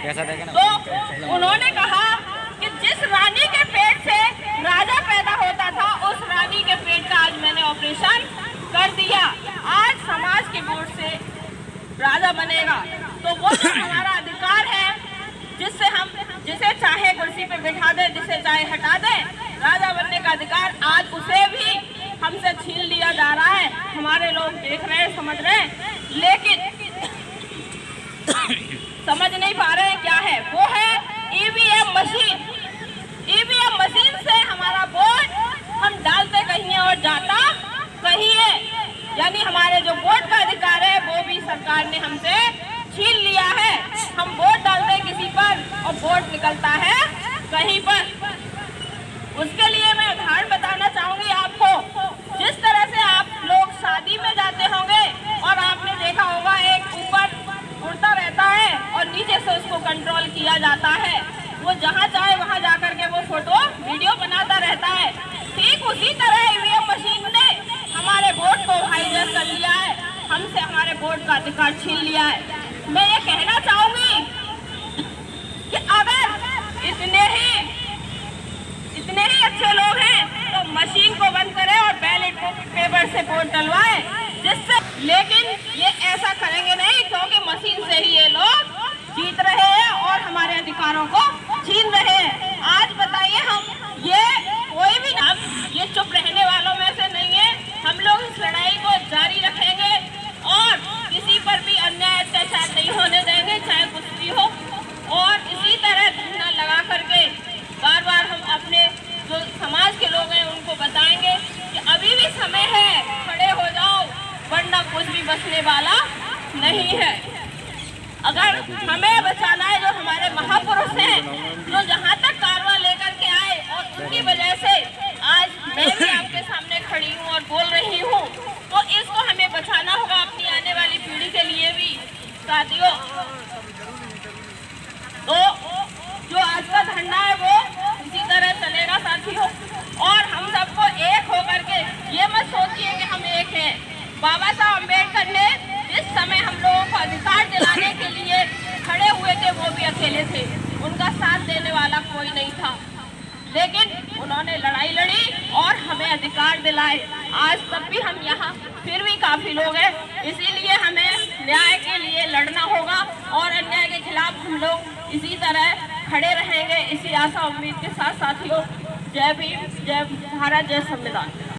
तो उन्होंने कहा कि जिस रानी के पेट से राजा पैदा होता था, उस रानी के पेट का आज मैंने ऑपरेशन कर दिया। आज समाज के वोट से राजा बनेगा, तो वो हमारा अधिकार है, जिसे चाहे कुर्सी पे बिठा दे, जिसे चाहे हटा दे, राजा बनने का अधिकार आज उसे भी हमसे छीन लिया जा रहा है। हमारे लोग देख रहे हैं, समझ रहे हैं, लेकिन समझ नहीं पा रहे हैं क्या है। वो है ईवीएम मशीन। ईवीएम मशीन से हमारा वोट हम डालते कहीं है और जाता कहीं है, यानी हमारे जो वोट का अधिकार है वो भी सरकार ने हमसे छीन लिया है। हम वोट डालते हैं किसी पर और वोट निकलता है कहीं पर। उसके लिए मैं उदाहरण बताना चाहूंगी आपको। जिस तरह से आप लोग शादी में जाते होंगे और आपने देखा होगा एक ऊपर उड़ता रहता है और नीचे से उसको कंट्रोल किया जाता है, वो जहाँ चाहे वहाँ जाकर के वो फोटो वीडियो बनाता रहता है। ठीक उसी तरह ईवीएम मशीन ने हमारे वोट को हाईजैक कर लिया है, हमसे हमारे वोट का अधिकार छीन लिया है। मैं ये कहना चाहूंगी कि अगर इतने ही अच्छे लोग हैं तो मशीन को बंद करें और बैलेट पेपर से वोट डलवाएं, जिससे, लेकिन ये ऐसा करेंगे नहीं, क्योंकि मशीन से ही ये लोग जीत रहे हैं और हमारे अधिकारों को छीन रहे हैं। आज बताइए, हम ये कोई भी हम ये चुप रहने वालों में से नहीं है। हम लोग इस लड़ाई को जारी रखेंगे और किसी पर भी अन्याय अत्याचार नहीं होने देंगे, चाहे कुछ भी हो। और इसी तरह धरना लगा करके बार बार हम अपने जो समाज के लोग हैं उनको बताएंगे कि अभी भी समय है, खड़े हो जाओ, वरना कुछ भी बचने वाला नहीं है। अगर हमें बचाना है, जो हमारे महापुरुष हैं, जो जहाँ तक कारवां लेकर के आए और उनकी वजह से आज मैं भी आपके सामने खड़ी हूँ और बोल रही हूँ, तो इसको हमें बचाना होगा अपनी आने वाली पीढ़ी के लिए भी। साथियों, तो जो आज का धरना है वो इसी तरह चलेगा साथियों, और हम सबको एक होकर के, ये मत सोचिए कि हम एक हैं। बाबा साहब अम्बेडकर ने जिस समय हम लोगों को अधिकार दिलाने के लिए खड़े हुए थे वो भी अकेले थे, उनका साथ देने वाला कोई नहीं था, लेकिन उन्होंने लड़ाई लड़ी और हमें अधिकार दिलाए। आज तब भी हम यहाँ फिर भी काफी लोग हैं, इसीलिए हमें न्याय के लिए लड़ना होगा और अन्याय के खिलाफ हम लोग इसी तरह खड़े रहेंगे। इसी आशा उम्मीद के साथ साथियों, जय भीम, जय भारत, जय संविधान।